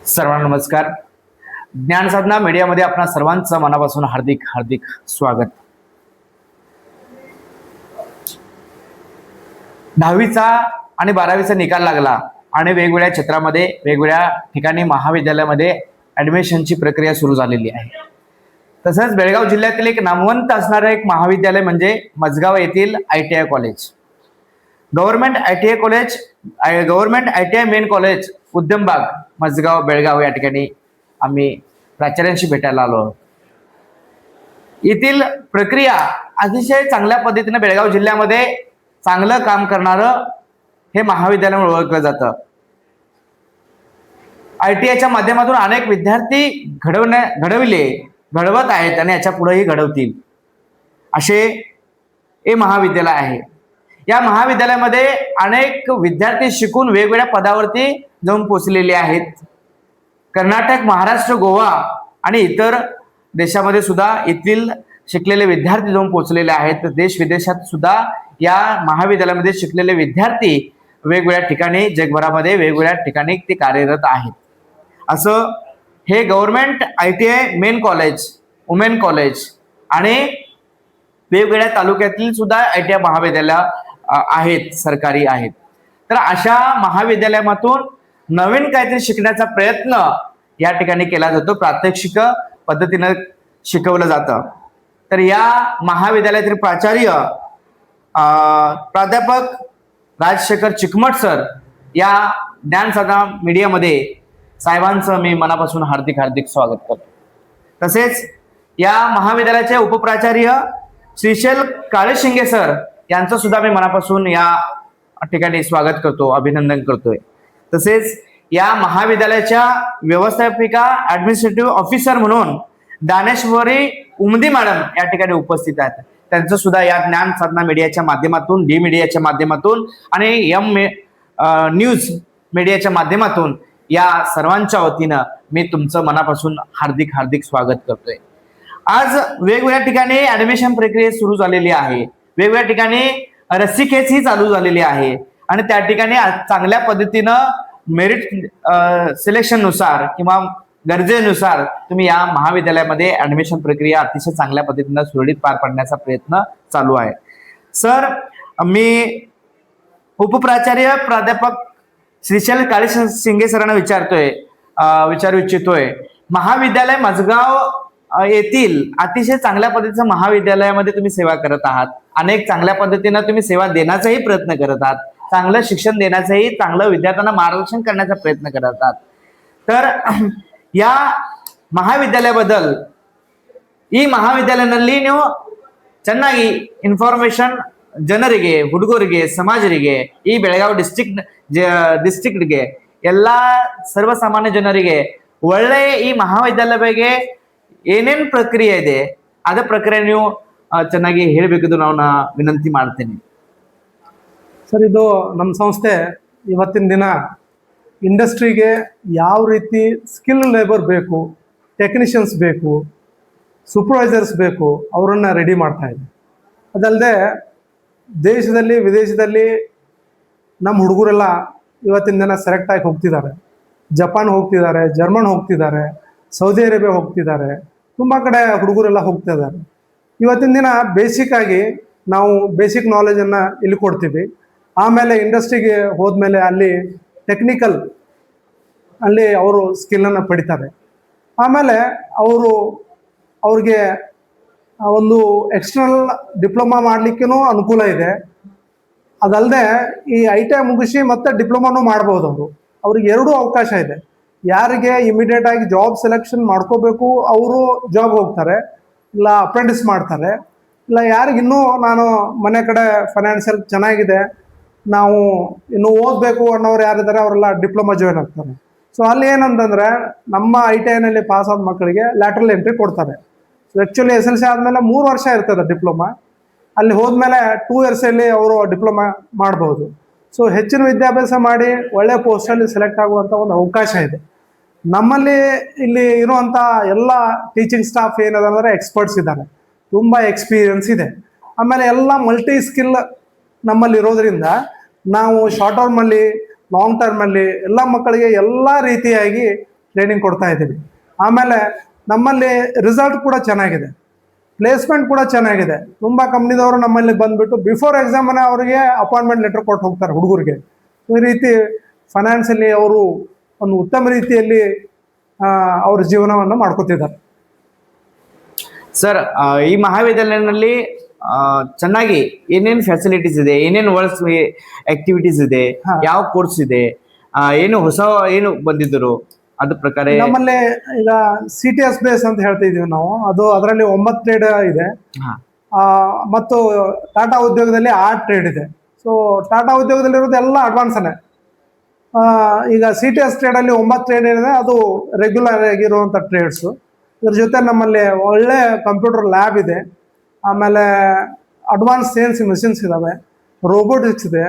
सर्वांना नमस्कार. ज्ञानसाधना मीडियामध्ये आपणा सर्वांचं मनापासून हार्दिक हार्दिक स्वागत. 10वीचा आणि 12वीचा निकाल लागला आणि वेगवेगळ्या क्षेत्रामध्ये वेगवेगळ्या ठिकाणी महाविद्यालयामध्ये ऍडमिशनची प्रक्रिया सुरू झालेली आहे. तसंच बेळगाव जिल्ह्यातील एक नामवंत असणारं एक महाविद्यालय म्हणजे मजगाव येथील ITI college. Government ITI main college Udyambag Mazgaon Belgaum या ठिकाणी आम्ही प्राचार्यांशी भेटायला आलो आहोत. येथील प्रक्रिया अतिशय चांगल्या पद्धतीने बेळगाव जिल्ह्यामध्ये चांगलं काम करणारं हे महाविद्यालय म्हणून ओळखलं जातं. ITIच्या माध्यमातून अनेक विद्यार्थी घडवत आहेत आणि याच्या पुढेही घडवतील असे हे महाविद्यालय आहे. या महाविद्यालयामध्ये अनेक विद्यार्थी शिकून वेगवेगळ्या पदावरती जाऊन पोहोचलेले आहेत. कर्नाटक, महाराष्ट्र, गोवा आणि इतर देशामध्ये सुद्धा येथील शिकलेले विद्यार्थी जाऊन पोहोचलेले आहेत. देश विदेशात सुद्धा या महाविद्यालयामध्ये शिकलेले विद्यार्थी वेगवेगळ्या ठिकाणी जगभरामध्ये वेगवेगळ्या ठिकाणी ते कार्यरत आहेत. असं हे government ITI main college, women college आणि वेगवेगळ्या तालुक्यातील सुद्धा ITI महाविद्यालय आहेत, सरकारी आहेत. तर अशा महाविद्यालयातून नवीन काहीतरी शिकण्याचा प्रयत्न या ठिकाणी केला जातो. प्रात्यक्षिक पद्धतीनं शिकवलं जातं. तर या महाविद्यालयातील प्राचार्य प्राध्यापक राजशेखर चिकमट सर या ज्ञानसाधना मीडियामध्ये साहेबांचं मी मनापासून हार्दिक हार्दिक स्वागत करतो. तसेच या महाविद्यालयाचे उपप्राचार्य श्रीशैल काळेशिंगे सर यांचं सुद्धा मी मनापासून या ठिकाणी स्वागत करतो, अभिनंदन करतोय. तसेच या महाविद्यालयाच्या व्यवस्थापिका ऍडमिनिस्ट्रेटिव्ह ऑफिसर म्हणून दानेश्वरी उमदी मॅडम या ठिकाणी उपस्थित आहेत. त्यांचं सुद्धा या ज्ञान साधना मीडियाच्या माध्यमातून, डी मीडियाच्या माध्यमातून आणि न्यूज मीडियाच्या माध्यमातून या सर्वांच्या वतीनं मी तुमचं मनापासून हार्दिक हार्दिक स्वागत करतोय. आज वेगवेगळ्या ठिकाणी ऍडमिशन प्रक्रिया सुरू झालेली आहे. वेगवेगळ्या ठिकाणी रस्सीखेच ही चालू झालेली आहे आणि त्या ठिकाणी चांगल्या पद्धतीनं मेरिट सिलेक्शन नुसार किंवा गरजेनुसार तुम्ही या महाविद्यालयामध्ये ऍडमिशन प्रक्रिया अतिशय चांगल्या पद्धतीनं सुरळीत पार पाडण्याचा प्रयत्न चालू आहे. सर, मी उपप्राचार्य प्राध्यापक श्रीशैल काळेशिंगे सरांना विचारू इच्छितोय, महाविद्यालय मजगाव येथील अतिशय चांगल्या पद्धतीचं महाविद्यालयामध्ये तुम्ही सेवा करत आहात. अनेक चांगल्या पद्धतीनं तुम्ही सेवा देण्याचाही प्रयत्न करत आहात. चांगलं शिक्षण देण्याचाही, चांगलं विद्यार्थ्यांना मार्गदर्शन करण्याचा प्रयत्न करत आहात. तर या महाविद्यालयाबद्दल ಈ ಮಹಾವಿದ್ಯಾಲಯದಲ್ಲಿ ನೀವು ಚೆನ್ನಾಗಿ ಇನ್ಫಾರ್ಮೇಶನ್ ಜನರಿಗೆ, ಹುಡುಗರಿಗೆ, ಸಮಾಜರಿಗೆ, ಈ ಬೆಳಗಾವಿ ಡಿಸ್ಟ್ರಿಕ್ಟ್ಗೆ ಎಲ್ಲಾ ಸರ್ವಸಾಮಾನ್ಯ ಜನರಿಗೆ ಒಳ್ಳೆಯ ಈ ಮಹಾವಿದ್ಯಾಲಯ ಬಗ್ಗೆ ಏನೇನ್ ಪ್ರಕ್ರಿಯೆ ಇದೆ ಅದ ಪ್ರಕ್ರಿಯೆ ನೀವು ಚೆನ್ನಾಗಿ ಹೇಳಬೇಕಿದ್ದು ನಾನು ವಿನಂತಿ ಮಾಡ್ತೇನೆ. ಸರ್, ಇದು ನಮ್ಮ ಸಂಸ್ಥೆ ಇವತ್ತಿನ ದಿನ ಇಂಡಸ್ಟ್ರಿಗೆ ಯಾವ ರೀತಿ ಸ್ಕಿಲ್ ಲೇಬರ್ ಬೇಕು, ಟೆಕ್ನಿಷಿಯನ್ಸ್ ಬೇಕು, ಸೂಪರ್ವೈಸರ್ಸ್ ಬೇಕು, ಅವರನ್ನು ರೆಡಿ ಮಾಡ್ತಾ ಇದೆ. ಅದಲ್ಲದೆ ದೇಶದಲ್ಲಿ ವಿದೇಶದಲ್ಲಿ ನಮ್ಮ ಹುಡುಗರೆಲ್ಲ ಇವತ್ತಿನ ದಿನ ಸೆಲೆಕ್ಟ್ ಆಗಿ ಹೋಗ್ತಿದ್ದಾರೆ. ಜಪಾನ್ ಹೋಗ್ತಿದ್ದಾರೆ, ಜರ್ಮನ್ ಹೋಗ್ತಿದ್ದಾರೆ, ಸೌದಿ ಅರೇಬಿಯಾ ಹೋಗ್ತಿದ್ದಾರೆ, ತುಂಬ ಕಡೆ ಹುಡುಗರೆಲ್ಲ ಹೋಗ್ತಾ ಇದ್ದಾರೆ. ಇವತ್ತಿನ ದಿನ ಬೇಸಿಕ್ ಆಗಿ ನಾವು ಬೇಸಿಕ್ ನಾಲೆಜನ್ನು ಇಲ್ಲಿ ಕೊಡ್ತೀವಿ. ಆಮೇಲೆ ಇಂಡಸ್ಟ್ರಿಗೆ ಹೋದ್ಮೇಲೆ ಅಲ್ಲಿ ಟೆಕ್ನಿಕಲ್ ಅಲ್ಲಿ ಅವರು ಸ್ಕಿಲ್ಲನ್ನು ಪಡಿತಾರೆ. ಆಮೇಲೆ ಅವ್ರಿಗೆ ಒಂದು ಎಕ್ಸ್ಟರ್ನಲ್ ಡಿಪ್ಲೊಮಾ ಮಾಡಲಿಕ್ಕೂ ಅನುಕೂಲ ಇದೆ. ಅದಲ್ಲದೆ ಈ ITI ಮುಗಿಸಿ ಮತ್ತೆ ಡಿಪ್ಲೊಮಾನು ಮಾಡ್ಬೋದು. ಅವ್ರಿಗೆ ಎರಡೂ ಅವಕಾಶ ಇದೆ. ಯಾರಿಗೆ ಇಮಿಡಿಯೇಟ್ ಆಗಿ ಜಾಬ್ ಸೆಲೆಕ್ಷನ್ ಮಾಡ್ಕೋಬೇಕು ಅವರು ಜಾಬ್ ಹೋಗ್ತಾರೆ, ಇಲ್ಲ ಅಪ್ರೆಂಟಿಸ್ ಮಾಡ್ತಾರೆ. ಇಲ್ಲ ಯಾರಿಗೆ ಇನ್ನೂ ನಾನು ಮನೆ ಕಡೆ ಫೈನಾನ್ಷಿಯಲ್ ಚೆನ್ನಾಗಿದೆ, ನಾವು ಇನ್ನು ಓದಬೇಕು ಅನ್ನೋರು ಯಾರಿದ್ದಾರೆ ಅವರೆಲ್ಲ ಡಿಪ್ಲೊಮಾ ಜಾಯ್ನ್ ಆಗ್ತಾರೆ. ಸೊ ಅಲ್ಲಿ ಏನಂತಂದರೆ ನಮ್ಮ ITIನಲ್ಲಿ ಪಾಸ್ ಆದ ಮಕ್ಕಳಿಗೆ ಲ್ಯಾಟ್ರಲ್ ಎಂಟ್ರಿ ಕೊಡ್ತಾರೆ. ಸೊ ಆ್ಯಕ್ಚುಲಿ SLC ಆದಮೇಲೆ 3 ವರ್ಷ ಇರ್ತದೆ ಡಿಪ್ಲೊಮಾ. ಅಲ್ಲಿ ಹೋದ್ಮೇಲೆ 2 ಇಯರ್ಸಲ್ಲಿ ಅವರು ಡಿಪ್ಲೊಮಾ ಮಾಡ್ಬೋದು. ಸೊ ಹೆಚ್ಚಿನ ವಿದ್ಯಾಭ್ಯಾಸ ಮಾಡಿ ಒಳ್ಳೆ ಪೋಸ್ಟಲ್ಲಿ ಸೆಲೆಕ್ಟ್ ಆಗುವಂಥ ಒಂದು ಅವಕಾಶ ಇದೆ. ನಮ್ಮಲ್ಲಿ ಇಲ್ಲಿ ಇರುವಂಥ ಎಲ್ಲ ಟೀಚಿಂಗ್ ಸ್ಟಾಫ್ ಏನದ ಅಂದರೆ ಎಕ್ಸ್ಪರ್ಟ್ಸ್ ಇದ್ದಾರೆ, ತುಂಬ ಎಕ್ಸ್ಪೀರಿಯನ್ಸ್ ಇದೆ. ಆಮೇಲೆ ಎಲ್ಲ ಮಲ್ಟಿ ಸ್ಕಿಲ್ ನಮ್ಮಲ್ಲಿ ಇರೋದ್ರಿಂದ ನಾವು ಶಾರ್ಟ್ ಟರ್ಮಲ್ಲಿ ಲಾಂಗ್ ಟರ್ಮಲ್ಲಿ ಎಲ್ಲ ಮಕ್ಕಳಿಗೆ ಎಲ್ಲ ರೀತಿಯಾಗಿ ಟ್ರೈನಿಂಗ್ ಕೊಡ್ತಾ ಇದ್ದೀವಿ. ಆಮೇಲೆ ನಮ್ಮಲ್ಲಿ ರಿಸಲ್ಟ್ ಕೂಡ ಚೆನ್ನಾಗಿದೆ, ಪ್ಲೇಸ್ಮೆಂಟ್ ಕೂಡ ಚೆನ್ನಾಗಿದೆ. ತುಂಬ ಕಂಪ್ನಿದವರು ನಮ್ಮಲ್ಲಿ ಬಂದ್ಬಿಟ್ಟು ಬಿಫೋರ್ ಎಕ್ಸಾಮನೇ ಅವರಿಗೆ ಅಪಾಯಿಂಟ್ಮೆಂಟ್ ಲೆಟರ್ ಕೊಟ್ಟು ಹೋಗ್ತಾರೆ ಹುಡುಗರಿಗೆ. ಈ ರೀತಿ ಫೈನಾನ್ಷಿಯಲಿ ಅವರು ಒಂದು ಉತ್ತಮ ರೀತಿಯಲ್ಲಿ ಅವ್ರ ಜೀವನವನ್ನು ಮಾಡ್ಕೋತಿದ್ದಾರೆ. ಸರ್, ಈ ಮಹಾವಿದ್ಯಾಲಯದಲ್ಲಿ ಚೆನ್ನಾಗಿ ಏನೇನು ಫೆಸಿಲಿಟೀಸ್ ಇದೆ, ಏನೇನು ವರ್ಕ್ಸ್ ಆಕ್ಟಿವಿಟೀಸ್ ಇದೆ, ಯಾವ ಕೋರ್ಸ್ ಇದೆ, ಏನು ಹೊಸ ಏನು ಬಂದಿದ್ದರು ಅದ್ರ ಪ್ರಕಾರ? ನಮ್ಮಲ್ಲಿ ಈಗ CTS ಬೇಸ್ ಅಂತ ಹೇಳ್ತಿದೀವಿ ನಾವು. ಅದರಲ್ಲಿ 9 ಟ್ರೇಡ್ ಇದೆ. ಮತ್ತು ಟಾಟಾ ಉದ್ಯೋಗದಲ್ಲಿ 8 ಟ್ರೇಡ್ ಇದೆ. ಸೊ ಟಾಟಾ ಉದ್ಯೋಗದಲ್ಲಿರೋದು ಎಲ್ಲ ಅಡ್ವಾನ್ಸನೇ. ಈಗ CTS ಟ್ರೇಡಲ್ಲಿ 9 ಟ್ರೇಡ್ ಏನಿದೆ ಅದು ರೆಗ್ಯುಲರ್ ಆಗಿರುವಂಥ ಟ್ರೇಡ್ಸು. ಇದ್ರ ಜೊತೆ ನಮ್ಮಲ್ಲಿ ಒಳ್ಳೆ ಕಂಪ್ಯೂಟರ್ ಲ್ಯಾಬ್ ಇದೆ, ಆಮೇಲೆ ಅಡ್ವಾನ್ಸ್ CNC ಮಿಷಿನ್ಸ್ ಇದ್ದಾವೆ, ರೋಬೋಟಿಕ್ಸ್ ಇದೆ,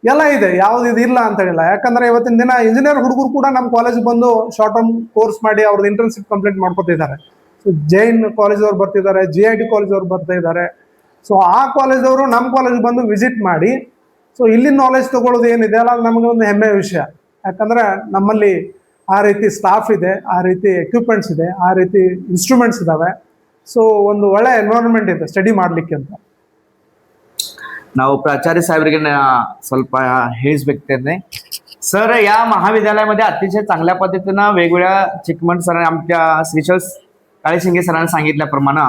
ಎಲ್ಲ ಇದೆ. ಯಾವ್ದು ಇದು ಇಲ್ಲ ಅಂತ ಹೇಳಿಲ್ಲ. ಯಾಕಂದ್ರೆ ಇವತ್ತಿನ ದಿನ ಇಂಜಿನಿಯರ್ ಹುಡುಗರು ಕೂಡ ನಮ್ಮ ಕಾಲೇಜಿಗೆ ಬಂದು ಶಾರ್ಟ್ ಟರ್ಮ್ ಕೋರ್ಸ್ ಮಾಡಿ ಅವ್ರದ್ದು ಇಂಟರ್ನ್ಶಿಪ್ ಕಂಪ್ಲೀಟ್ ಮಾಡ್ಕೊತಿದ್ದಾರೆ. ಸೊ ಜೈನ್ ಕಾಲೇಜವ್ರು ಬರ್ತಿದ್ದಾರೆ, GIT ಕಾಲೇಜವ್ರು ಬರ್ತಾ ಇದ್ದಾರೆ. ಸೊ ಆ ಕಾಲೇಜವರು ನಮ್ಮ ಕಾಲೇಜಿಗೆ ಬಂದು ವಿಸಿಟ್ ಮಾಡಿ ಸೊ ಇಲ್ಲಿನ ನಾಲೆಜ್ ತಗೊಳ್ಳೋದು ಏನಿದೆ ಅಲ್ಲ, ನಮಗೆ ಒಂದು ಹೆಮ್ಮೆಯ ವಿಷಯ. ಯಾಕಂದ್ರೆ ನಮ್ಮಲ್ಲಿ ಆ ರೀತಿ ಸ್ಟಾಫ್ ಇದೆ, ಆ ರೀತಿ ಎಕ್ವಿಪ್ಮೆಂಟ್ಸ್ ಇದೆ, ಆ ರೀತಿ ಇನ್ಸ್ಟ್ರೂಮೆಂಟ್ಸ್ ಇದಾವೆ. ಸೊ ಒಂದು ಒಳ್ಳೆ ಎನ್ವೈರನ್ಮೆಂಟ್ ಇದೆ ಸ್ಟಡಿ ಮಾಡ್ಲಿಕ್ಕೆ ಅಂತ. ನಾವು प्राचार्य साहेबರಿಗೆ ಸ್ವಲ್ಪ ಹೇಳಿಸ್ಬೇಕಂದ್ರೆ, सर या महाविद्यालयामध्ये अतिशय चांगल्या पद्धतीनं वेगवेगळ्या चिकमण सरांनी आमच्या श्रीशल काळेशिंगे सरांनी सांगितल्याप्रमाणे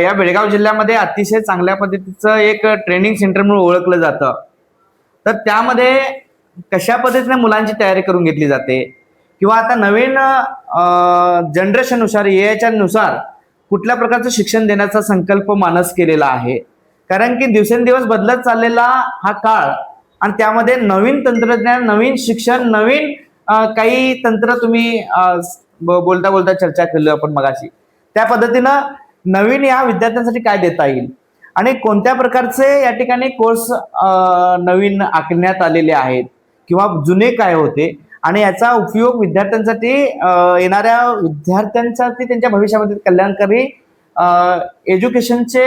या बेळगाव जिल्ह्यामध्ये अतिशय चांगल्या पद्धतीचं एक ट्रेनिंग सेंटर म्हणून ओळखलं जातं. तर त्यामध्ये कशा पद्धतीने मुलांची तयारी करून घेतली जाते किंवा आता नवीन जनरेशननुसार एआयच्या नुसार कुठल्या प्रकारचं शिक्षण देण्याचा संकल्प मानस केलेला आहे. कारण की दिवसेंदिवस बदलत चाललेला हा काळ आणि त्यामध्ये नवीन तंत्रज्ञान, नवीन शिक्षण, नवीन काही तंत्र तुम्ही बोलता बोलता चर्चा केली आपण मगाशी. त्या पद्धतीनं नवीन या विद्यार्थ्यांसाठी काय देता येईल आणि कोणत्या प्रकारचे या ठिकाणी कोर्स नवीन आखण्यात आलेले आहेत किंवा जुने काय होते आणि याचा उपयोग विद्यार्थ्यांसाठी येणाऱ्या विद्यार्थ्यांसाठी त्यांच्या भविष्यामध्ये कल्याणकारी एज्युकेशनचे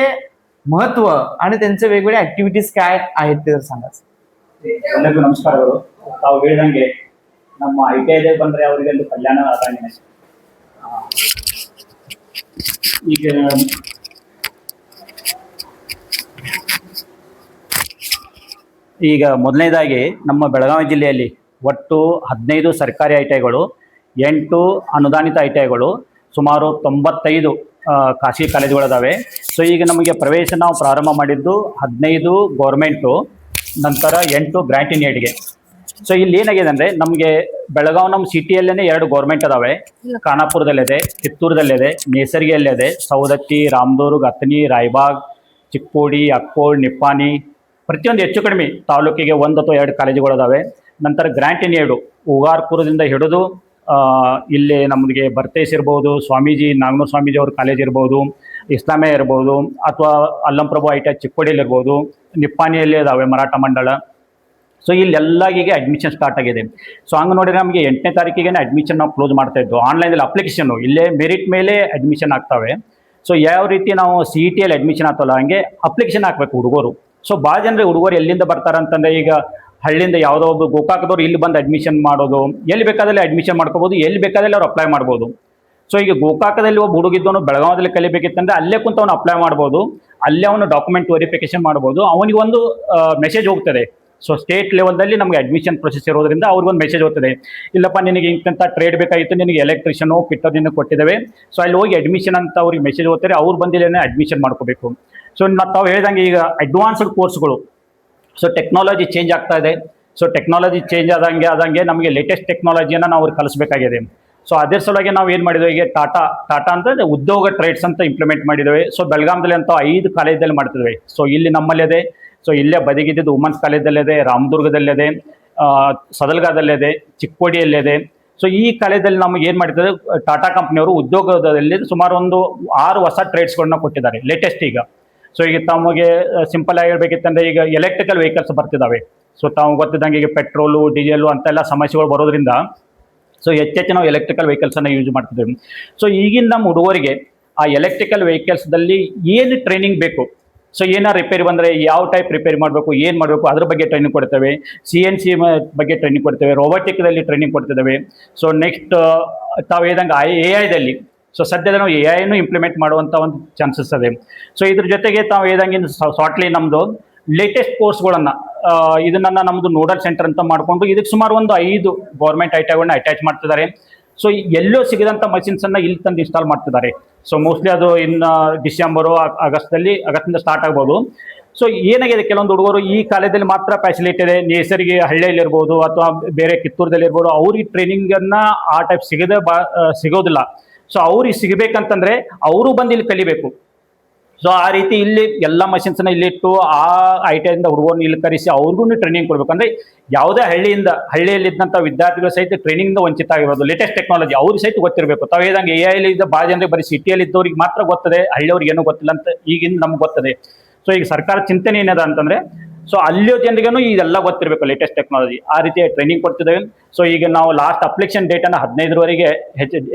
महत्व आणि त्यांचे वेगवेगळे ऍक्टिव्हिटीज काय आहेत ते सांगा. ಎಲ್ಲರಿಗೂ ನಮಸ್ಕಾರಗಳು. ತಾವು ಹೇಳಿದಂಗೆ ನಮ್ಮ ITI ಬಂದರೆ ಅವರಿಗೆ ಒಂದು ಕಲ್ಯಾಣ ಆದಂಗೆ. ಈಗ ಮೊದಲನೇದಾಗಿ ನಮ್ಮ ಬೆಳಗಾವಿ ಜಿಲ್ಲೆಯಲ್ಲಿ ಒಟ್ಟು 15 ಸರ್ಕಾರಿ ITIಗಳು, 8 ಅನುದಾನಿತ ITIಗಳು, ಸುಮಾರು 95 ಖಾಸಗಿ ಕಾಲೇಜುಗಳಿದಾವೆ. ಸೊ ಈಗ ನಮಗೆ ಪ್ರವೇಶ ನಾವು ಪ್ರಾರಂಭ ಮಾಡಿದ್ದು 15 ಗೌರ್ಮೆಂಟು, ನಂತರ 8 ಗ್ರ್ಯಾಂಟ್ ಇನ್ ಏಡ್ಗೆ. ಸೊ ಇಲ್ಲಿ ಏನಾಗಿದೆ ಅಂದರೆ ನಮಗೆ ಬೆಳಗಾವಿ ನಮ್ಮ ಸಿಟಿಯಲ್ಲೇ 2 ಗೌರ್ಮೆಂಟ್ ಅದಾವೆ. ಖಾನಾಪುರದಲ್ಲಿದೆ, ಕಿತ್ತೂರದಲ್ಲಿದೆ, ನೇಸರ್ಗಿಯಲ್ಲಿದೆ, ಸೌದತ್ತಿ, ರಾಮದುರ್ಗ್, ಅತನಿ, ರಾಯಬಾಗ್, ಚಿಕ್ಕೋಡಿ, ಅಕ್ಕೋಳ್, ನಿಪ್ಪಾಣಿ, ಪ್ರತಿಯೊಂದು ಹೆಚ್ಚು ಕಡಿಮೆ ತಾಲೂಕಿಗೆ 1 ಅಥವಾ 2 ಕಾಲೇಜುಗಳಿದಾವೆ. ನಂತರ ಗ್ರ್ಯಾಂಟ್ ಇನ್ ಏಡು ಉಗಾರ್ಪುರದಿಂದ ಹಿಡಿದು ಇಲ್ಲಿ ನಮಗೆ ಬರ್ತೇಶ್ ಇರ್ಬೋದು, ಸ್ವಾಮೀಜಿ ನಾಗನೂರು ಸ್ವಾಮೀಜಿ ಅವ್ರ ಕಾಲೇಜ್ ಇರ್ಬೋದು, ಇಸ್ಲಾಮಿಯಾ ಇರ್ಬೋದು, ಅಥವಾ ಅಲ್ಲಂಪ್ರಭು ITI ಚಿಕ್ಕೋಡಿಯಲ್ಲಿ ಇರ್ಬೋದು, ನಿಪ್ಪಾಣಿಯಲ್ಲಿ ಇದಾವೆ ಮರಾಠ ಮಂಡಳ. ಸೊ ಇಲ್ಲೆಲ್ಲಾಗಿಗೆ ಅಡ್ಮಿಷನ್ ಸ್ಟಾರ್ಟ್ ಆಗಿದೆ. ಸೊ ಹಂಗೆ ನೋಡಿದ್ರೆ ನಮಗೆ 8ನೇ ತಾರೀಕಿಗೆ ಅಡ್ಮಿಷನ್ ನಾವು ಕ್ಲೋಸ್ ಮಾಡ್ತಾ ಇದ್ದು. ಆನ್ಲೈನಲ್ಲಿ ಅಪ್ಲಿಕೇಶನ್ನು ಇಲ್ಲೇ ಮೆರಿಟ್ ಮೇಲೆ ಅಡ್ಮಿಷನ್ ಆಗ್ತವೆ. ಸೊ ಯಾವ ರೀತಿ ನಾವು CETಯಲ್ಲಿ ಅಡ್ಮಿಷನ್ ಆಗ್ತಲ್ಲ ಹಂಗೆ ಅಪ್ಲಿಕೇಶನ್ ಹಾಕಬೇಕು ಹುಡುಗರು. ಸೊ ಭಾಳ ಜನರಿಗೆ ಹುಡುಗರು ಎಲ್ಲಿಂದ ಬರ್ತಾರೆ ಅಂತಂದರೆ, ಈಗ ಹಳ್ಳಿಯಿಂದ ಯಾವುದೋ ಒಬ್ಬ ಗೋಕಾಕದವ್ರು ಇಲ್ಲಿ ಬಂದು ಅಡ್ಮಿಷನ್ ಮಾಡೋದು, ಎಲ್ಲಿ ಬೇಕಾದಲ್ಲಿ ಅಡ್ಮಿಷನ್ ಮಾಡ್ಕೋಬೋದು, ಎಲ್ಲಿ ಬೇಕಾದಲ್ಲಿ ಅವ್ರು ಅಪ್ಲೈ ಮಾಡ್ಬೋದು. ಸೊ ಈಗ ಗೋಕಾಕದಲ್ಲಿ ಒಬ್ಬ ಹುಡುಗಿದ್ದವನು ಬೆಳಗಾವದಲ್ಲಿ ಕಲಿಬೇಕಿತ್ತಂದ್ರೆ ಅಲ್ಲೇ ಕುಂತ ಅವನು ಅಪ್ಲೈ ಮಾಡ್ಬೋದು, ಅಲ್ಲೇ ಅವನು ಡಾಕ್ಯುಮೆಂಟ್ ವೆರಿಫಿಕೇಶನ್ ಮಾಡ್ಬೋದು. ಅವನಿಗೆ ಒಂದು ಮೆಸೇಜ್ ಹೋಗ್ತದೆ. ಸೊ ಸ್ಟೇಟ್ ಲೆವೆಲ್ದಲ್ಲಿ ನಮಗೆ ಅಡ್ಮಿಷನ್ ಪ್ರೊಸೆಸ್ ಇರೋದ್ರಿಂದ ಅವ್ರಿಗೊಂದು ಮೆಸೇಜ್ ಹೋಗ್ತದೆ, ಇಲ್ಲಪ್ಪ ನಿನಗೆ ಇಂಥ ಟ್ರೇಡ್ ಬೇಕಾಗಿತ್ತು, ನಿನಗೆ ಎಲೆಕ್ಟ್ರಿಷಿಯನು ಪಿಟ್ಟರ್ ನಿನಗೆ ಕೊಟ್ಟಿದ್ದೇವೆ, ಸೊ ಅಲ್ಲಿ ಹೋಗಿ ಅಡ್ಮಿಷನ್ ಅಂತ ಅವ್ರಿಗೆ ಮೆಸೇಜ್ ಹೋಗ್ತಾರೆ. ಅವ್ರು ಬಂದಿಲ್ಲೇ ಅಡ್ಮಿಷನ್ ಮಾಡ್ಕೋಬೇಕು. ಸೊ ತಾವು ಹೇಳ್ದಂಗೆ ಈಗ ಅಡ್ವಾನ್ಸ್ಡ್ ಕೋರ್ಸ್ಗಳು, ಸೊ ಟೆಕ್ನಾಲಜಿ ಚೇಂಜ್ ಆಗ್ತಾ ಇದೆ. ಸೊ ಟೆಕ್ನಾಲಜಿ ಚೇಂಜ್ ಆದಂಗೆ ನಮಗೆ ಲೇಟೆಸ್ಟ್ ಟೆಕ್ನಾಲಜಿಯನ್ನು ನಾವು ಅವ್ರಿಗೆ ಕಲಿಸ್ಬೇಕಾಗಿದೆ. ಸೊ ಅದೇ ಸಲುವಾಗಿ ನಾವು ಏನು ಮಾಡಿದ್ದೇವೆ, ಈಗ ಟಾಟಾ ಅಂತಂದರೆ ಉದ್ಯೋಗ ಟ್ರೇಡ್ಸ್ ಅಂತ ಇಂಪ್ಲಿಮೆಂಟ್ ಮಾಡಿದ್ದೇವೆ. ಸೊ ಬೆಳಗಾಮದಲ್ಲಿ ಅಂತ 5 ಕಾಲೇಜಲ್ಲಿ ಮಾಡ್ತಿದ್ದೇವೆ. ಸೊ ಇಲ್ಲಿ ನಮ್ಮಲ್ಲಿದೆ, ಸೊ ಇಲ್ಲೇ ಬದಿಗಿದ್ದು ವುಮನ್ಸ್ ಕಾಲೇಜಲ್ಲಿದೆ, ರಾಮದುರ್ಗದಲ್ಲಿದೆ, ಸದಲ್ಗಾದಲ್ಲಿದೆ, ಚಿಕ್ಕೋಡಿಯಲ್ಲಿದೆ. ಸೊ ಈ ಕಾಲೇಜಲ್ಲಿ ನಮಗೆ ಏನು ಮಾಡಿದ್ದಾರೆ, ಟಾಟಾ ಕಂಪ್ನಿಯವರು ಉದ್ಯೋಗದಲ್ಲಿ ಸುಮಾರು ಒಂದು 6 ಹೊಸ ಟ್ರೇಡ್ಸ್ಗಳನ್ನ ಕೊಟ್ಟಿದ್ದಾರೆ ಲೇಟೆಸ್ಟ್ ಈಗ. ಸೊ ಈಗ ತಮಗೆ ಸಿಂಪಲ್ ಆಗಿರ್ಬೇಕಿತ್ತಂದರೆ ಈಗ ಎಲೆಕ್ಟ್ರಿಕಲ್ ವೆಹಿಕಲ್ಸ್ ಬರ್ತಿದ್ದಾವೆ. ಸೊ ತಾವು ಗೊತ್ತಿದ್ದಂಗೆ ಈಗ ಪೆಟ್ರೋಲು, ಡೀಸೆಲು ಅಂತೆಲ್ಲ ಸಮಸ್ಯೆಗಳು ಬರೋದ್ರಿಂದ ಸೊ ಹೆಚ್ಚೆಚ್ಚು ನಾವು ಎಲೆಕ್ಟ್ರಿಕಲ್ ವೆಹಿಕಲ್ಸನ್ನು ಯೂಸ್ ಮಾಡ್ತಿದ್ದೇವೆ. ಸೊ ಈಗಿನ ನಮ್ಮ ಹುಡುಗರಿಗೆ ಆ ಎಲೆಕ್ಟ್ರಿಕಲ್ ವೆಹಿಕಲ್ಸ್ದಲ್ಲಿ ಏನು ಟ್ರೈನಿಂಗ್ ಬೇಕು, ಸೊ ಏನಾರು ರಿಪೇರಿ ಬಂದರೆ ಯಾವ ಟೈಪ್ ರಿಪೇರಿ ಮಾಡಬೇಕು, ಏನು ಮಾಡಬೇಕು ಅದ್ರ ಬಗ್ಗೆ ಟ್ರೈನಿಂಗ್ ಕೊಡ್ತೇವೆ. CNC ಬಗ್ಗೆ ಟ್ರೈನಿಂಗ್ ಕೊಡ್ತೇವೆ, ರೋಬೋಟಿಕ್ದಲ್ಲಿ ಟ್ರೈನಿಂಗ್ ಕೊಡ್ತಿದ್ದೇವೆ. ಸೊ ನೆಕ್ಸ್ಟ್ ತಾವು ಹೇಳ್ದಂಗೆ AI ಸೊ ಸದ್ಯದ ನಾವು AI ಇಂಪ್ಲಿಮೆಂಟ್ ಮಾಡುವಂಥ ಒಂದು ಚಾನ್ಸಸ್ ಇದೆ. ಸೊ ಇದ್ರ ಜೊತೆಗೆ ತಾವು ಹೇಳ್ದಂಗೆ ಶಾರ್ಟ್ಲಿ ನಮ್ಮದು ಲೇಟೆಸ್ಟ್ ಕೋರ್ಸ್ಗಳನ್ನು ಇದನ್ನ ನಮ್ಮದು ನೋಡಲ್ ಸೆಂಟರ್ ಅಂತ ಮಾಡಿಕೊಂಡು ಇದಕ್ಕೆ ಸುಮಾರು ಒಂದು 5 ಗೌರ್ಮೆಂಟ್ ಐಟಗಳನ್ನ ಅಟ್ಯಾಚ್ ಮಾಡ್ತಿದ್ದಾರೆ. ಸೊ ಎಲ್ಲೋ ಸಿಗದಂಥ ಮಷಿನ್ಸನ್ನು ಇಲ್ಲಿ ತಂದು ಇನ್ಸ್ಟಾಲ್ ಮಾಡ್ತಿದ್ದಾರೆ. ಸೊ ಮೋಸ್ಟ್ಲಿ ಅದು ಇನ್ನು ಡಿಸೆಂಬರು ಆಗಸ್ಟಿಂದ ಸ್ಟಾರ್ಟ್ ಆಗ್ಬೋದು. ಸೊ ಏನಾಗಿದೆ, ಕೆಲವೊಂದು ಹುಡುಗರು ಈ ಕಾಲೇಜಲ್ಲಿ ಮಾತ್ರ ಫ್ಯಾಸಿಲಿಟಿ ಇದೆ, ನೇಸರಿಗೆ ಹಳ್ಳಿಯಲ್ಲಿ ಇರ್ಬೋದು ಅಥವಾ ಬೇರೆ ಕಿತ್ತೂರದಲ್ಲಿ ಇರ್ಬೋದು, ಅವ್ರಿಗೆ ಟ್ರೈನಿಂಗನ್ನು ಆ ಟೈಪ್ ಸಿಗೋದಿಲ್ಲ. ಸೊ ಅವ್ರಿಗೆ ಸಿಗಬೇಕಂತಂದ್ರೆ ಅವರು ಬಂದು ಇಲ್ಲಿ ಕಲಿಬೇಕು. ಸೊ ಆ ರೀತಿ ಇಲ್ಲಿ ಎಲ್ಲ ಮಷಿನ್ಸ್ನ ಇಲ್ಲಿಟ್ಟು ಆ ITIಯಿಂದ ಹುಡುಗರನ್ನ ಇಲ್ಲಿ ಕರೆಸಿ ಅವ್ರಿಗೂ ಟ್ರೈನಿಂಗ್ ಕೊಡ್ಬೇಕು. ಅಂದ್ರೆ ಯಾವುದೇ ಹಳ್ಳಿಯಲ್ಲಿದ್ದಂಥ ವಿದ್ಯಾರ್ಥಿಗಳು ಸಹಿತ ಟ್ರೈನಿಂಗ್ ವಂಚಿತ ಆಗಿರೋದು. ಲೇಟೆಸ್ಟ್ ಟೆಕ್ನಾಲಜಿ ಅವ್ರಿಗೆ ಸಹಿತ ಗೊತ್ತಿರಬೇಕು. ತಾವು ಹೇಳ್ದಂಗೆ AI ಇದ್ದ ಭಾಳ ಜನರಿಗೆ ಬರೀ ಸಿಟಿಯಲ್ಲಿ ಇದ್ದವ್ರಿಗೆ ಮಾತ್ರ ಗೊತ್ತದೆ, ಹಳ್ಳಿಯವ್ರಿಗೆ ಏನೂ ಗೊತ್ತಿಲ್ಲ ಅಂತ ಈಗಿಂದ ನಮ್ಗೆ ಗೊತ್ತದೆ. ಸೊ ಈಗ ಸರ್ಕಾರ ಚಿಂತನೆ ಏನದ ಅಂತಂದ್ರೆ, ಸೊ ಅಲ್ಲಿಯೋ ಜನರಿಗೂ ಇದೆಲ್ಲ ಗೊತ್ತಿರಬೇಕು, ಲೇಟೆಸ್ಟ್ ಟೆಕ್ನಾಲಜಿ. ಆ ರೀತಿ ಟ್ರೈನಿಂಗ್ ಕೊಡ್ತಿದ್ದೇವೆ. ಸೊ ಈಗ ನಾವು ಲಾಸ್ಟ್ ಅಪ್ಲಿಕೇಶನ್ ಡೇಟನ್ನು 15ರವರೆಗೆ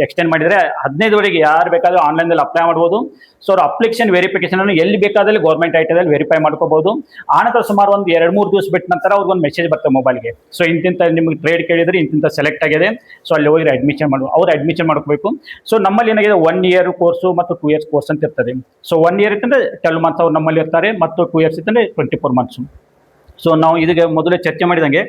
ಎಕ್ಸ್ಟೆಂಡ್ ಮಾಡಿದರೆ 15ರವರೆಗೆ ಯಾರು ಬೇಕಾದರೂ ಆನ್ಲೈನಲ್ಲಿ ಅಪ್ಲೈ ಮಾಡ್ಬೋದು. ಸೊ ಅವ್ರ ಅಪ್ಲಿಕೇಶನ್ ವೆರಿಫಿಕೇಶನ್ ಎಲ್ಲಿ ಬೇಕಾದಲ್ಲಿ ಗೌರ್ಮೆಂಟ್ ಐಟಿದಲ್ಲಿ ವೆರಿಫೈ ಮಾಡ್ಕೋಬಹುದು. ಆನಂತರ ಸುಮಾರು ಒಂದು 2-3 ದಿವಸ ಬಿಟ್ಟ ನಂತರ ಅವ್ರಿಗೊಂದು ಮೆಸೇಜ್ ಬರ್ತದೆ ಮೊಬೈಲ್ಗೆ. ಸೊ ಇಂತಿಂತ ನಿಮಗೆ ಟ್ರೇಡ್ ಕೇಳಿದ್ರೆ ಇಂತಿಂತ ಸೆಲೆಕ್ಟ್ ಆಗಿದೆ, ಸೊ ಅಲ್ಲಿ ಹೋಗಿ ಅಡ್ಮಿಷನ್ ಮಾಡ್ಕೋಬೇಕು. ಸೊ ನಮ್ಮಲ್ಲಿ ಏನಾಗಿದೆ 1 ಇಯರ್ ಕೋರ್ಸು ಮತ್ತು 2 ಇಯರ್ಸ್ ಕೋರ್ಸ್ ಅಂತ ಇರ್ತದೆ. ಸೊ 1 ಇಯರ್ ಇತ್ತಂದ್ರೆ 12 ಮಂತ್ಸ್ ಅವ್ರು ನಮ್ಮಲ್ಲಿ ಇರ್ತಾರೆ, ಮತ್ತು 2 ಇಯರ್ಸ್ ಇತ್ತಂದ್ರೆ 24 ಮಂತ್ಸು. ಸೊ ನಾವು ಇದಕ್ಕೆ ಮೊದಲೇ ಚರ್ಚೆ ಮಾಡಿದಂಗೆ,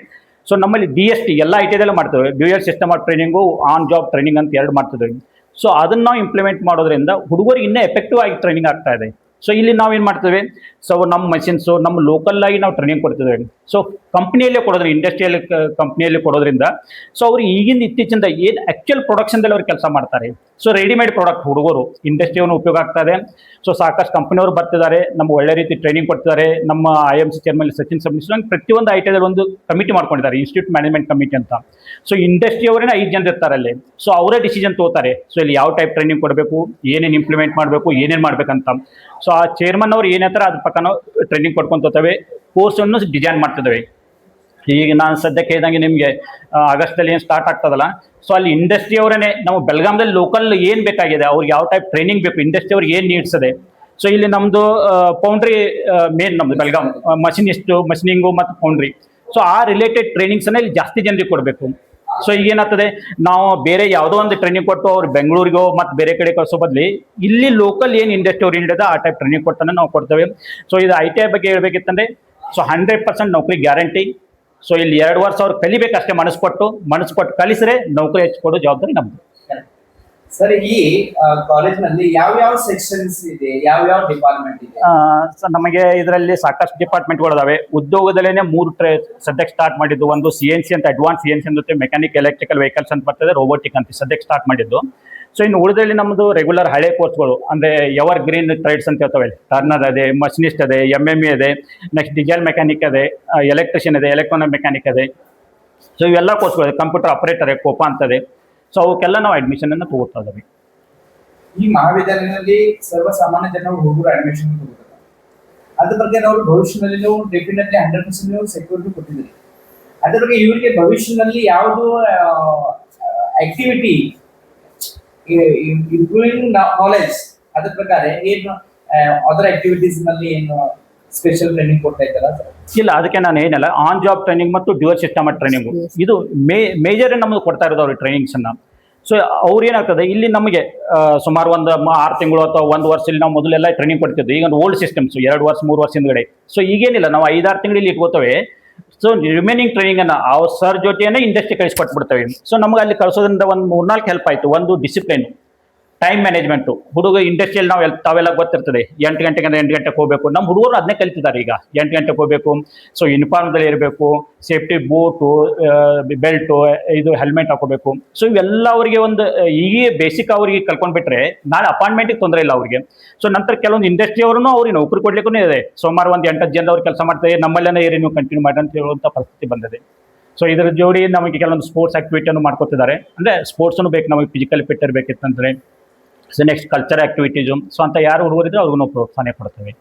ಸೊ ನಮ್ಮಲ್ಲಿ DST ಎಲ್ಲ ITIದಲ್ಲೂ ಮಾಡ್ತೇವೆ, dual system of training, on job training ಅಂತ 2 ಮಾಡ್ತಿದ್ದೇವೆ. ಸೊ ಅದನ್ನು ನಾವು ಇಂಪ್ಲಿಮೆಂಟ್ ಮಾಡೋದ್ರಿಂದ ಹುಡುಗರಿಗೆ ಇನ್ನೂ ಎಫೆಕ್ಟಿವ್ ಆಗಿ ಟ್ರೈನಿಂಗ್ ಆಗ್ತಾ ಇದೆ. ಸೊ ಇಲ್ಲಿ ನಾವೇನು ಮಾಡ್ತೇವೆ, ಸೊ ನಮ್ಮ ಮಷಿನ್ಸು ನಮ್ಮ ಲೋಕಲ್ ಆಗಿ ನಾವು ಟ್ರೈನಿಂಗ್ ಕೊಡ್ತಿದ್ದೇವೆ. ಸೊ ಕಂಪ್ನಿಯಲ್ಲೇ ಕೊಡೋದ್ರಿಂದ, ಇಂಡಸ್ಟ್ರಿಯಲ್ ಕಂಪ್ನಿಯಲ್ಲಿ ಕೊಡೋದ್ರಿಂದ, ಸೊ ಅವರು ಇತ್ತೀಚಿಂದ ಏನು ಆ್ಯಕ್ಚುಯಲ್ ಪ್ರೊಡಕ್ಷನ್ದಲ್ಲಿ ಅವ್ರು ಕೆಲಸ ಮಾಡ್ತಾರೆ. ಸೊ ರೆಡಿಮೇಡ್ ಪ್ರಾಡಕ್ಟ್ ಹುಡುಗರು ಇಂಡಸ್ಟ್ರಿಯನ್ನು ಉಪಯೋಗ ಆಗ್ತಾ ಇದೆ. ಸೊ ಸಾಕಷ್ಟು ಕಂಪ್ನಿಯವರು ಬರ್ತಿದ್ದಾರೆ, ನಮ್ಗೆ ಒಳ್ಳೆ ರೀತಿ ಟ್ರೈನಿಂಗ್ ಕೊಡ್ತಿದ್ದಾರೆ. ನಮ್ಮ IMC ಚೇರ್ಮನ್ ಸಚಿನ್ ಸಬ್ಮಿಷನ್ ಪ್ರತಿಯೊಂದು ITIದಲ್ಲಿ ಒಂದು ಕಮಿಟಿ ಮಾಡ್ಕೊಂಡಿದ್ದಾರೆ, ಇನ್ಸ್ಟಿಟ್ಯೂಟ್ ಮ್ಯಾನೇಜ್ಮೆಂಟ್ ಕಮಿಟಿ ಅಂತ. ಸೊ ಇಂಡಸ್ಟ್ರಿಯವರೇ 5 ಜನ ಇರ್ತಾರೆ ಅಲ್ಲಿ. ಸೊ ಅವರೇ ಡಿಸಿಷನ್ ತಗೋತಾರೆ, ಸೊ ಇಲ್ಲಿ ಯಾವ ಟೈಪ್ ಟ್ರೈನಿಂಗ್ ಕೊಡಬೇಕು, ಏನೇನು ಇಂಪ್ಲಿಮೆಂಟ್ ಮಾಡಬೇಕು, ಏನೇನು ಮಾಡ್ಬೇಕಂತ. ಸೊ ಆ ಚೇರ್ಮನ್ ಅವ್ರು ಏನು ಹೇಳ್ತಾರೆ ಅದ್ರ ಪಕ್ಕ ನಾವು ಟ್ರೈನಿಂಗ್ ಕೊಡ್ಕೊಂತೇವೆ, ಕೋರ್ಸನ್ನು ಡಿಸೈನ್ ಮಾಡ್ತಿದ್ದೇವೆ. ಈಗ ನಾನು ಸದ್ಯಕ್ಕೆ ಹೇಳಿದಂಗೆ ನಿಮಗೆ ಆಗಸ್ಟಲ್ಲಿ ಏನು ಸ್ಟಾರ್ಟ್ ಆಗ್ತದಲ್ಲ, ಸೊ ಅಲ್ಲಿ ಇಂಡಸ್ಟ್ರಿ ಅವರೇ ನಾವು ಬೆಳಗಾಂದಲ್ಲಿ ಲೋಕಲ್ ಏನು ಬೇಕಾಗಿದೆ, ಅವ್ರಿಗೆ ಯಾವ ಟೈಪ್ ಟ್ರೈನಿಂಗ್ ಬೇಕು, ಇಂಡಸ್ಟ್ರಿ ಅವ್ರಿಗೆ ಏನು ನೀಡ್ಸ್ ಇದೆ. ಸೊ ಇಲ್ಲಿ ನಮ್ಮದು ಪೌಂಡ್ರಿ ಮೇನ್ ನಮ್ಮದು ಬೆಳಗಾಂ ಮಷಿನಿಂಗು ಮತ್ತು ಪೌಂಡ್ರಿ. ಸೊ ಆ ರಿಲೇಟೆಡ್ ಟ್ರೈನಿಂಗ್ಸನ್ನು ಇಲ್ಲಿ ಜಾಸ್ತಿ ಜನರಿಗೆ ಕೊಡಬೇಕು. ಸೊ ಈಗೇನಾಗ್ತದೆ, ನಾವು ಬೇರೆ ಯಾವುದೋ ಒಂದು ಟ್ರೈನಿಂಗ್ ಕೊಟ್ಟು ಅವ್ರು ಬೆಂಗಳೂರಿಗೋ ಮತ್ತು ಬೇರೆ ಕಡೆ ಕಳಿಸೋ ಬದಲಿ ಇಲ್ಲಿ ಲೋಕಲ್ ಏನು ಇಂಡಸ್ಟ್ರಿ ಅವ್ರು ಇಲ್ಲದ ಆ ಟೈಪ್ ಟ್ರೈನಿಂಗ್ ಕೊಡ್ತಾನೆ ನಾವು ಕೊಡ್ತೇವೆ. ಸೊ ಇದು ITI ಬಗ್ಗೆ ಹೇಳ್ಬೇಕಿತ್ತಂದ್ರೆ, ಸೊ 100% ನೌಕರಿ ಗ್ಯಾರಂಟಿ. ಸೊ ಇಲ್ಲಿ 2 ವರ್ಷ ಅವ್ರು ಕಲಿಬೇಕಷ್ಟೇ, ಮನಸ್ಸು ಕೊಟ್ಟು ಕಲಿಸಿದ್ರೆ ನೌಕರಿ ಹೆಚ್ಚಿಕೊಡೋ ಜವಾಬ್ದಾರಿ ನಮ್ದು. ಸರ್, ಈ ಕಾಲೇಜ್ನಲ್ಲಿ ಯಾವ ಸೆಕ್ಷನ್ಸ್ ಇದೆ, ಯಾವ ಡಿಪಾರ್ಟ್ಮೆಂಟ್ ಇದೆ? ನಮಗೆ ಇದರಲ್ಲಿ ಸಾಕಷ್ಟು ಡಿಪಾರ್ಟ್ಮೆಂಟ್ಗಳು ಇದಾವೆ. ಉದ್ಯೋಗದಲ್ಲೇ 3 ಸದ್ಯಕ್ಕೆ ಸ್ಟಾರ್ಟ್ ಮಾಡಿದ್ದು. ಒಂದು CNC ಅಂತ, ಅಡ್ವಾನ್ಸ್ CNC ಅಂತ, ಮೆಕ್ಯಾನಿಕ್ ಎಲೆಕ್ಟ್ರಿಕಲ್ ವೆಹಿಕಲ್ಸ್ ಅಂತ ಬರ್ತದೆ, ರೋಬೋಟಿಕ್ ಅಂತ ಸದ್ಯಕ್ಕೆ ಸ್ಟಾರ್ಟ್ ಮಾಡಿದ್ದು. ಸೊ ಇನ್ನು ಉಳಿದಲ್ಲಿ ನಮ್ಮದು ರೆಗ್ಯುಲರ್ ಹಳೆ ಕೋರ್ಸ್ಗಳು ಅಂದರೆ ಎವರ್ ಗ್ರೀನ್ ಟ್ರೇಡ್ಸ್ ಅಂತ ಹೇಳ್ತವೆ. ಟರ್ನರ್ ಇದೆ, ಮಷಿನಿಸ್ಟ್ ಇದೆ, MME ಇದೆ, ನೆಕ್ಸ್ಟ್ ಡೀಸೆಲ್ ಮೆಕ್ಯಾನಿಕ್ ಇದೆ, ಎಲೆಕ್ಟ್ರಿಷಿಯನ್ ಇದೆ, ಎಲೆಕ್ಟ್ರಾನಿಕ್ ಮೆಕ್ಯಾನಿಕ್ ಇದೆ. ಸೊ ಇವೆಲ್ಲ ಕೋರ್ಸ್ಗಳು, ಕಂಪ್ಯೂಟರ್ ಆಪರೇಟರ್ ಕೋಪಾ ಅಂತದೆ. ಸೊ ಅವಕ್ಕೆಲ್ಲ ನಾವು ಅಡ್ಮಿಷನನ್ನು ತಗೋತಾ ಇದ್ದೀವಿ. ಈ ಮಹಾವಿದ್ಯಾಲಯದಲ್ಲಿ ಸರ್ವಸಾಮಾನ್ಯ ಜನರು ಹುಡುಗರು ಅಡ್ಮಿಷನ್ ತಗೋತಾರೆ. ಅದ್ರ ಬಗ್ಗೆ ನಾವು ಭವಿಷ್ಯದಲ್ಲಿ ನಾವು ಡೆಫಿನೆಟ್ಲಿ 100% ನೀವು ಸೆಕ್ಯೂರಿಟಿ ಕೊಟ್ಟಿದ್ದೀರಿ. ಅದ್ರ ಬಗ್ಗೆ ಇವರಿಗೆ ಭವಿಷ್ಯದಲ್ಲಿ ಯಾವುದು ಆಕ್ಟಿವಿಟಿ ಇಂಪ್ರೂವಿಂಗ್ ನಾಲೆಜ್, ಅದ್ರ ಪ್ರಕಾರ ಏನು ಅದರ್ ಆಕ್ಟಿವಿಟೀಸ್ ನಲ್ಲಿ ಏನು ಸ್ಪೆಷಲ್ ಟ್ರೈನಿಂಗ್ ಕೊಡ್ತಾ ಇದ್ದಾರಾ? ಇಲ್ಲ, ಅದಕ್ಕೆ ನಾನು ಏನಲ್ಲ, ಆನ್ ಜಾಬ್ ಟ್ರೈನಿಂಗ್ ಮತ್ತು ಡ್ಯೂಯಲ್ ಸಿಸ್ಟಮ್ ಟ್ರೈನಿಂಗು ಇದು ಮೇಜರ್ ನಮಗೆ ಕೊಡ್ತಾ ಇರೋದು ಅವ್ರಿಗೆ ಟ್ರೈನಿಂಗ್ಸನ್ನು. ಸೊ ಅವ್ರು ಏನಾಗ್ತದೆ, ಇಲ್ಲಿ ನಮಗೆ ಸುಮಾರು ಒಂದು 6 ತಿಂಗಳು ಅಥವಾ 1 ವರ್ಷದಲ್ಲಿ ನಾವು ಮೊದಲೆಲ್ಲ ಟ್ರೈನಿಂಗ್ ಕೊಡ್ತಿದ್ವಿ. ಈಗ ಓಲ್ಡ್ ಸಿಸ್ಟಮ್ಸ್ 2 ವರ್ಷ 3 ವರ್ಷ ಹಿಂದ್ಗಡೆ. ಸೊ ಈಗೇನಿಲ್ಲ, ನಾವು 5-6 ತಿಂಗಳಲ್ಲಿ ಇಟ್ಕೋತೇವೆ. ಸೊ ರಿಮೈನಿಂಗ್ ಟ್ರೈನಿಂಗನ್ನು ಅವ್ರ ಸರ್ ಜೊತೆಯೇ ಇಂಡಸ್ಟ್ರಿ ಕಳಿಸ್ಕೊಟ್ಬಿಡ್ತೇವೆ. ಸೊ ನಮಗೆ ಅಲ್ಲಿ ಕಳಿಸೋದ್ರಿಂದ ಒಂದು 3-4 ಹೆಲ್ಪ್ ಆಯಿತು. ಒಂದು ಡಿಸಿಪ್ಲಿನ್, ಟೈಮ್ ಮ್ಯಾನೇಜ್ಮೆಂಟು. ಹುಡುಗ ಇಂಡಸ್ಟ್ರಿಯಲ್ಲಿ ನಾವು ತಾವೆಲ್ಲ ಗೊತ್ತಿರ್ತದೆ, 8 ಗಂಟೆಗೆ ಅಂದರೆ 8 ಗಂಟೆಗೆ ಹೋಗಬೇಕು. ನಮ್ಮ ಹುಡುಗರು ಅದನ್ನೇ ಕಲಿತಿದ್ದಾರೆ. ಈಗ 8 ಗಂಟೆಗೆ ಹೋಗಬೇಕು, ಸೊ ಯೂನಿಫಾರ್ಮ್ದಲ್ಲಿ ಇರಬೇಕು, ಸೇಫ್ಟಿ ಬೂಟು, ಬೆಲ್ಟು, ಇದು ಹೆಲ್ಮೆಟ್ ಹಾಕೋಬೇಕು. ಸೊ ಇವೆಲ್ಲ ಅವರಿಗೆ ಒಂದು ಈಗ ಬೇಸಿಕ್ ಅವರಿಗೆ ಕಲ್ಕೊಂಡ್ಬಿಟ್ರೆ ನಾಳೆ ಅಪಾಯಿಂಟ್ಮೆಂಟಿಗೆ ತೊಂದರೆ ಇಲ್ಲ ಅವರಿಗೆ. ಸೊ ನಂತರ ಕೆಲವೊಂದು ಇಂಡಸ್ಟ್ರಿ ಅವರು ಅವ್ರಿಗೆ ನೌಕರಿ ಕೊಡ್ಲಿಕ್ಕೂ ಇದೆ. ಸುಮಾರು ಒಂದು 8-10 ಜನ ಅವ್ರು ಕೆಲಸ ಮಾಡ್ತಾರೆ, ನಮ್ಮಲ್ಲೇನೇ ಏರಿ ನೀವು ಕಂಟಿನ್ಯೂ ಮಾಡಿ ಅಂತ ಹೇಳುವಂಥ ಪರಿಸ್ಥಿತಿ ಬಂದಿದೆ. ಸೊ ಇದರ ಜೋಡಿ ನಮಗೆ ಕೆಲವೊಂದು ಸ್ಪೋರ್ಟ್ಸ್ ಆಕ್ಟಿವಿಟಿಯನ್ನು ಮಾಡ್ಕೊತಿದ್ದಾರೆ. ಅಂದರೆ ಸ್ಪೋರ್ಟ್ಸನ್ನು ಬೇಕು, ನಮಗೆ ಫಿಸಿಕಲ್ ಫಿಟ್ ಇರಬೇಕಿತ್ತಂದರೆ. So next culture activities. So ಅಂತ ಯಾರು ಹುಡುಗರಿದ್ರೆ ಅವ್ರಿಗೂ ನಾವು ಪ್ರೋತ್ಸಾಹ ಕೊಡ್ತೇವೆ.